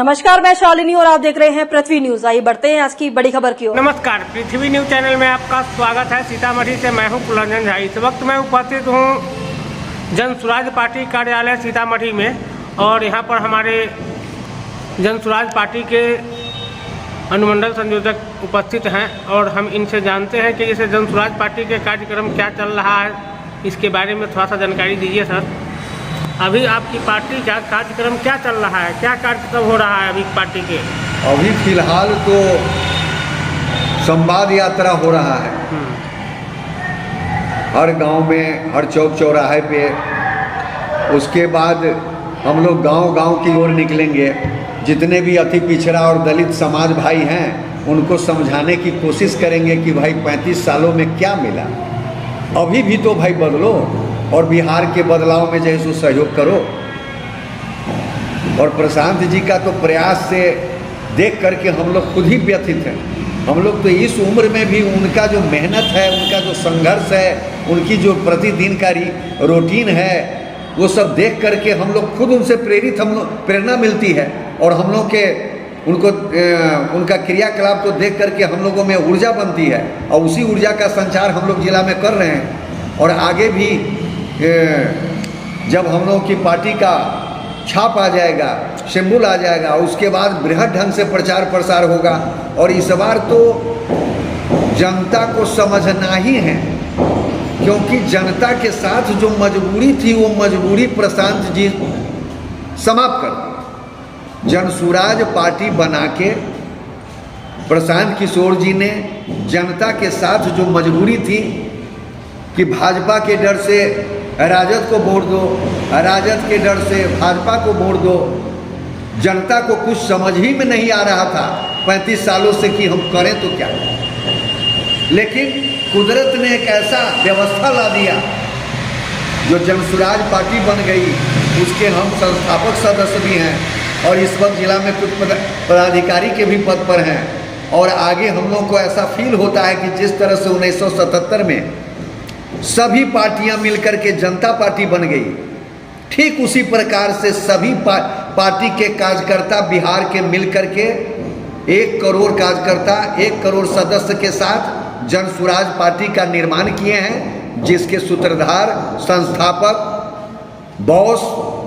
नमस्कार, मैं शालिनी और आप देख रहे हैं पृथ्वी न्यूज। आइए बढ़ते हैं आज की बड़ी खबर की ओर। नमस्कार, पृथ्वी न्यूज चैनल में आपका स्वागत है। सीतामढ़ी से मैं हूं कुलरंजन झा। इस वक्त मैं उपस्थित हूं जन स्वराज पार्टी कार्यालय सीतामढ़ी में और यहां पर हमारे जन स्वराज पार्टी के अनुमंडल संयोजक उपस्थित हैं और हम इनसे जानते हैं कि जैसे जन स्वराज पार्टी के कार्यक्रम क्या चल रहा है, इसके बारे में थोड़ा सा जानकारी दीजिए सर। अभी आपकी पार्टी का कार्यक्रम क्या चल रहा है, क्या कार्यक्रम हो रहा है अभी पार्टी के? अभी फिलहाल तो संवाद यात्रा हो रहा है हर गांव में, हर चौक चौराहे पे। उसके बाद हम लोग गांव-गांव की ओर निकलेंगे। जितने भी अति पिछड़ा और दलित समाज भाई हैं उनको समझाने की कोशिश करेंगे कि भाई 35 सालों में क्या मिला, अभी भी तो भाई बदलो और बिहार के बदलाव में जैसे सहयोग करो। और प्रशांत जी का तो प्रयास से देख करके हम लोग खुद ही व्यथित हैं। हम लोग तो इस उम्र में भी उनका जो मेहनत है, उनका जो संघर्ष है, उनकी जो प्रतिदिन का रूटीन है, वो सब देख करके हम लोग खुद उनसे प्रेरित, हम लोग प्रेरणा मिलती है। और हम लोग के उनका क्रियाकलाप को देख करके हम लोगों में ऊर्जा बनती है और उसी ऊर्जा का संचार हम लोग जिला में कर रहे हैं। और आगे भी जब हम लोग की पार्टी का छाप आ जाएगा, सिंबल आ जाएगा, उसके बाद बृहद ढंग से प्रचार प्रसार होगा। और इस बार तो जनता को समझना ही है, क्योंकि जनता के साथ जो मजबूरी थी वो मजबूरी प्रशांत जी समाप्त कर दी। जन स्वराज पार्टी बना के प्रशांत किशोर जी ने जनता के साथ जो मजबूरी थी कि भाजपा के डर से राजद को वोट दो, राजद के डर से भाजपा को वोट दो, जनता को कुछ समझ ही में नहीं आ रहा था 35 सालों से कि हम करें तो क्या। लेकिन कुदरत ने एक ऐसा व्यवस्था ला दिया जो जन स्वराज पार्टी बन गई। उसके हम संस्थापक सदस्य भी हैं और इस वक्त जिला में कुछ पदाधिकारी के भी पद पर हैं। और आगे हम लोग को ऐसा फील होता है कि जिस तरह से 1977 में सभी पार्टियां मिलकर के जनता पार्टी बन गई, ठीक उसी प्रकार से सभी पार्टी के कार्यकर्ता बिहार के मिलकर के 1 करोड़ कार्यकर्ता, 1 करोड़ सदस्य के साथ जन स्वराज पार्टी का निर्माण किए हैं, जिसके सूत्रधार, संस्थापक, बॉस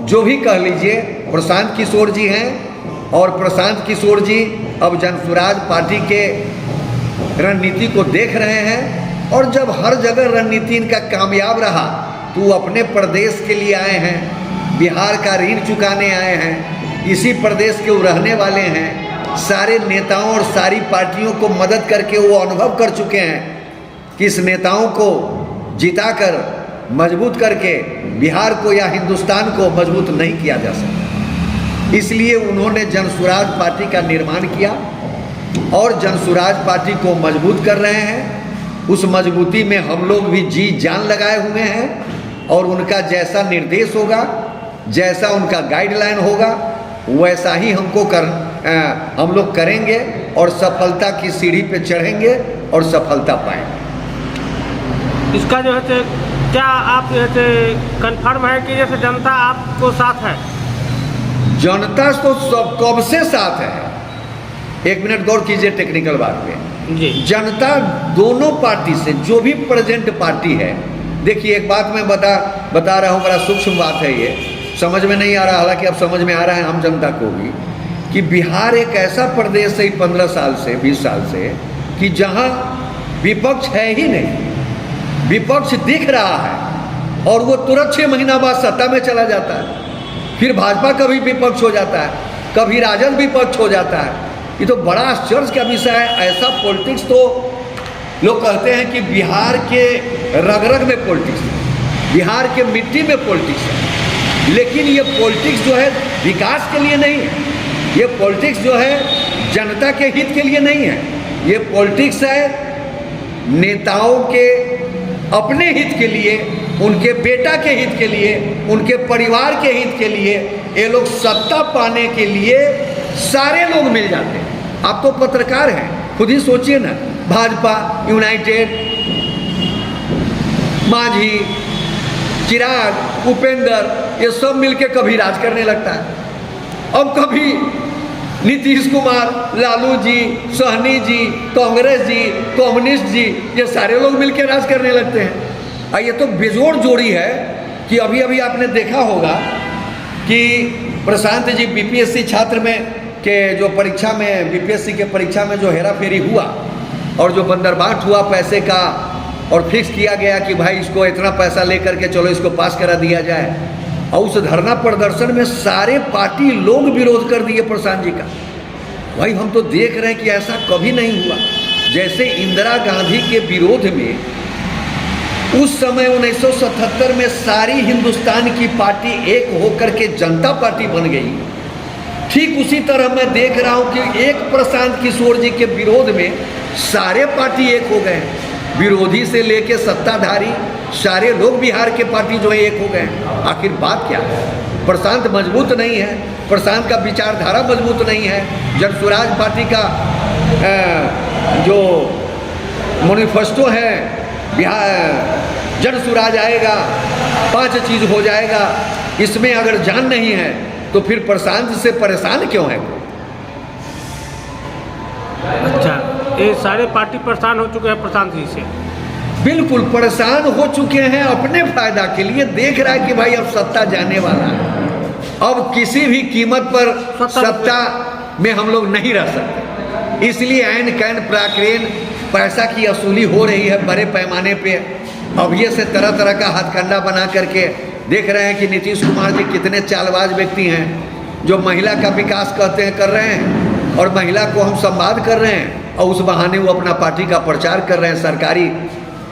जो भी कह लीजिए प्रशांत किशोर जी हैं। और प्रशांत किशोर जी अब जन स्वराज पार्टी के रणनीति को देख रहे हैं। और जब हर जगह रणनीति इनका कामयाब रहा तो वो अपने प्रदेश के लिए आए हैं, बिहार का ऋण चुकाने आए हैं, इसी प्रदेश के वो रहने वाले हैं। सारे नेताओं और सारी पार्टियों को मदद करके वो अनुभव कर चुके हैं कि इस नेताओं को जिताकर मजबूत करके बिहार को या हिंदुस्तान को मजबूत नहीं किया जा सकता। इसलिए उन्होंने जन स्वराज पार्टी का निर्माण किया और जन स्वराज पार्टी को मजबूत कर रहे हैं। उस मजबूती में हम लोग भी जी जान लगाए हुए हैं और उनका जैसा निर्देश होगा, जैसा उनका गाइडलाइन होगा, वैसा ही हम लोग करेंगे और सफलता की सीढ़ी पे चढ़ेंगे और सफलता पाएंगे। इसका जो है क्या आप कंफर्म है कि जैसे जनता आपको साथ है? जनता तो सब कब से साथ है। 1 मिनट गौर कीजिए टेक्निकल बात पे जी। जनता दोनों पार्टी से, जो भी प्रेजेंट पार्टी है, देखिए एक बात मैं बता रहा हूँ, बड़ा सूक्ष्म बात है, ये समझ में नहीं आ रहा, हालांकि अब समझ में आ रहा है हम जनता को भी, कि बिहार एक ऐसा प्रदेश है 15 साल से 20 साल से कि जहाँ विपक्ष है ही नहीं। विपक्ष दिख रहा है और वो तुरंत 6 महीना बाद सत्ता में चला जाता है। फिर भाजपा का भी विपक्ष हो जाता है, कभी राजद विपक्ष हो जाता है। ये तो बड़ा आश्चर्य का विषय है। ऐसा पॉलिटिक्स तो लोग कहते हैं कि बिहार के रग-रग में पॉलिटिक्स है, बिहार के मिट्टी में पॉलिटिक्स है। लेकिन ये पॉलिटिक्स जो है विकास के लिए नहीं है, ये पॉलिटिक्स जो है जनता के हित के लिए नहीं है। ये पॉलिटिक्स है नेताओं के अपने हित के लिए, उनके बेटा के हित के लिए, उनके परिवार के हित के लिए। ये लोग सत्ता पाने के लिए सारे लोग मिल जाते हैं। आप तो पत्रकार हैं, खुद ही सोचिए ना, भाजपा, यूनाइटेड, मांझी, चिराग, उपेंद्र, ये सब मिलके कभी राज करने लगता है। अब कभी नीतीश कुमार, लालू जी, सहनी जी, कांग्रेस जी, कम्युनिस्ट जी, ये सारे लोग मिलकर राज करने लगते हैं। और ये तो बेजोड़ जोड़ी है कि अभी अभी आपने देखा होगा कि प्रशांत जी बीपीएससी छात्र में के जो परीक्षा में बीपीएससी के परीक्षा में जो हेरा फेरी हुआ और जो बंदरबाट हुआ पैसे का और फिक्स किया गया कि भाई इसको इतना पैसा लेकर के चलो इसको पास करा दिया जाए, और उस धरना प्रदर्शन में सारे पार्टी लोग विरोध कर दिए प्रशांत जी का। भाई हम तो देख रहे हैं कि ऐसा कभी नहीं हुआ। जैसे इंदिरा गांधी के विरोध में उस समय 1977 में सारी हिंदुस्तान की पार्टी एक होकर के जनता पार्टी बन गई, ठीक उसी तरह मैं देख रहा हूं कि एक प्रशांत किशोर जी के विरोध में सारे पार्टी एक हो गए। विरोधी से लेके सत्ताधारी सारे लोग बिहार के पार्टी जो है एक हो गए। आखिर बात क्या है? प्रशांत मजबूत नहीं है, प्रशांत का विचारधारा मजबूत नहीं है। जन स्वराज पार्टी का जो मैनिफेस्टो है, बिहार जन स्वराज आएगा, 5 चीज हो जाएगा, इसमें अगर जान नहीं है तो फिर प्रशांत से परेशान क्यों है? अच्छा, ये सारे पार्टी परेशान हो चुके हैं प्रशांत जी से। बिल्कुल परेशान हो चुके हैं अपने फायदा के लिए। देख रहा है कि भाई अब सत्ता जाने वाला है, अब किसी भी कीमत पर सत्ता में हम लोग नहीं रह सकते, इसलिए ऐन कैन प्राक्रेन पैसा की वसूली हो रही है बड़े पैमाने पे। अब ये से तरह तरह का हथकंडा बना करके देख रहे हैं कि नीतीश कुमार जी कितने चालबाज व्यक्ति हैं, जो महिला का विकास कहते हैं कर रहे हैं और महिला को हम संवाद कर रहे हैं और उस बहाने वो अपना पार्टी का प्रचार कर रहे हैं, सरकारी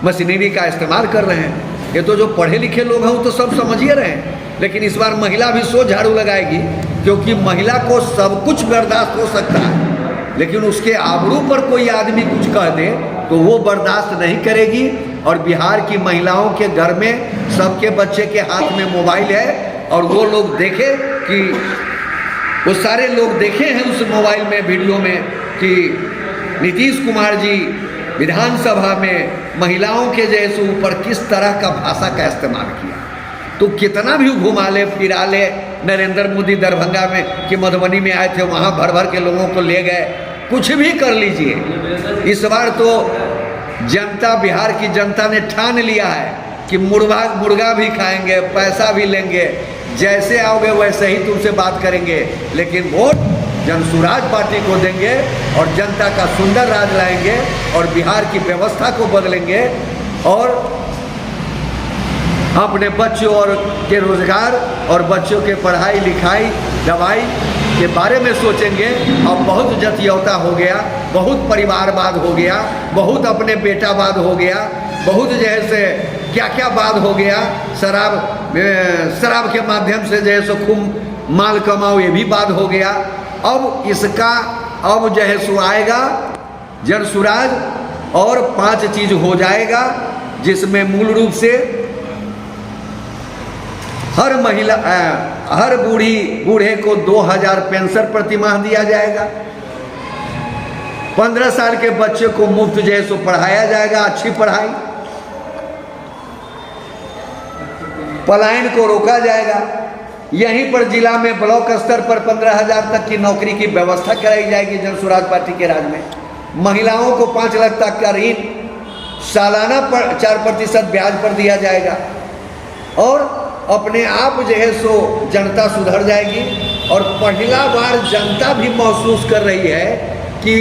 मशीनरी का इस्तेमाल कर रहे हैं। ये तो जो पढ़े लिखे लोग हैं वो तो सब समझिए रहे हैं, लेकिन इस बार महिला भी सो झाड़ू लगाएगी, क्योंकि महिला को सब कुछ बर्दाश्त हो सकता है, लेकिन उसके आबरू पर कोई आदमी कुछ कह दे तो वो बर्दाश्त नहीं करेगी। और बिहार की महिलाओं के घर में सबके बच्चे के हाथ में मोबाइल है और वो लोग देखे कि वो सारे लोग देखे हैं उस मोबाइल में वीडियो में कि नीतीश कुमार जी विधानसभा में महिलाओं के जैसे ऊपर किस तरह का भाषा का इस्तेमाल किया। तो कितना भी घुमा ले फिरा ले, नरेंद्र मोदी दरभंगा में कि मधुबनी में आए थे, वहाँ भर भर के लोगों को ले गए, कुछ भी कर लीजिए। इस बार तो जनता, बिहार की जनता ने ठान लिया है कि मुर्गा भी खाएंगे, पैसा भी लेंगे, जैसे आओगे वैसे ही तुमसे बात करेंगे, लेकिन वोट जन स्वराज पार्टी को देंगे और जनता का सुंदर राज लाएंगे और बिहार की व्यवस्था को बदलेंगे और अपने बच्चों और के रोजगार और बच्चों के पढ़ाई लिखाई दवाई के बारे में सोचेंगे। अब बहुत जतियौता हो गया, बहुत परिवारवाद हो गया, बहुत अपने बेटावाद हो गया, बहुत जैसे क्या क्या बात हो गया, शराब के माध्यम से जैसे खूब माल कमाओ, ये भी बात हो गया। अब इसका अब जो है सो आएगा जन स्वराज और 5 चीज हो जाएगा, जिसमें मूल रूप से हर महिला हर बूढ़े को 2000 पेंशन प्रतिमाह दिया जाएगा, 15 साल के बच्चे को मुफ्त जो है सो पढ़ाया जाएगा, अच्छी पढ़ाई, पलायन को रोका जाएगा, यहीं पर जिला में ब्लॉक स्तर पर 15,000 तक की नौकरी की व्यवस्था कराई जाएगी जन स्वराज पार्टी के राज में। महिलाओं को 5 लाख तक का ऋण सालाना 4% ब्याज पर दिया जाएगा और अपने आप जो है सो जनता सुधर जाएगी। और पहला बार जनता भी महसूस कर रही है कि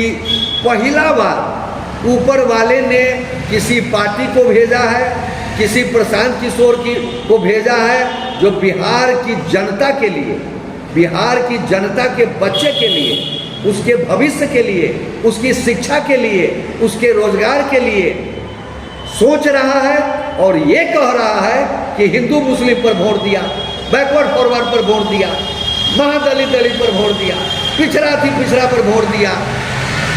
पहला बार ऊपर वाले ने किसी पार्टी को भेजा है, किसी प्रशांत किशोर को भेजा है, जो बिहार की जनता के लिए, बिहार की जनता के बच्चे के लिए, उसके भविष्य के लिए, उसकी शिक्षा के लिए, उसके रोजगार के लिए सोच रहा है और ये कह रहा है कि हिंदू मुस्लिम पर वोट दिया, बैकवर्ड फॉरवर्ड पर वोट दिया, महादलित दलित पर वोट दिया, पिछड़ा थी पिछड़ा पर वोट दिया।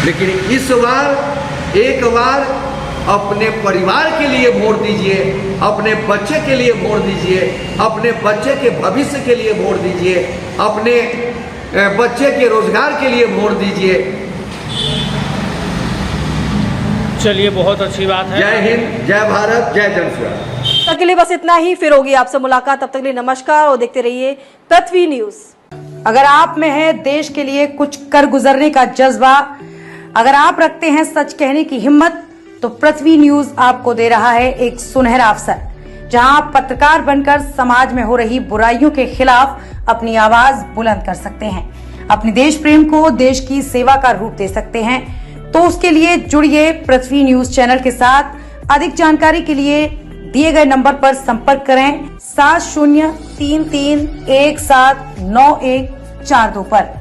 लेकिन इस बार एक बार अपने परिवार के लिए वोट दीजिए, अपने बच्चे के लिए वोट दीजिए, अपने बच्चे के भविष्य के लिए वोट दीजिए, अपने बच्चे के रोजगार के लिए वोट दीजिए। चलिए, बहुत अच्छी बात है। जय हिंद, जय भारत, जय जन स्वराज। तब के लिए बस इतना ही, फिर होगी आपसे मुलाकात। तब तक के लिए नमस्कार और देखते रहिए पृथ्वी न्यूज। अगर आप में है देश के लिए कुछ कर गुजरने का जज्बा, अगर आप रखते हैं सच कहने की हिम्मत, तो पृथ्वी न्यूज आपको दे रहा है एक सुनहरा अवसर, जहां आप पत्रकार बनकर समाज में हो रही बुराइयों के खिलाफ अपनी आवाज बुलंद कर सकते हैं, अपने देश प्रेम को देश की सेवा का रूप दे सकते हैं। तो उसके लिए जुड़िए पृथ्वी न्यूज चैनल के साथ। अधिक जानकारी के लिए दिए गए नंबर पर संपर्क करें 7033179142 पर।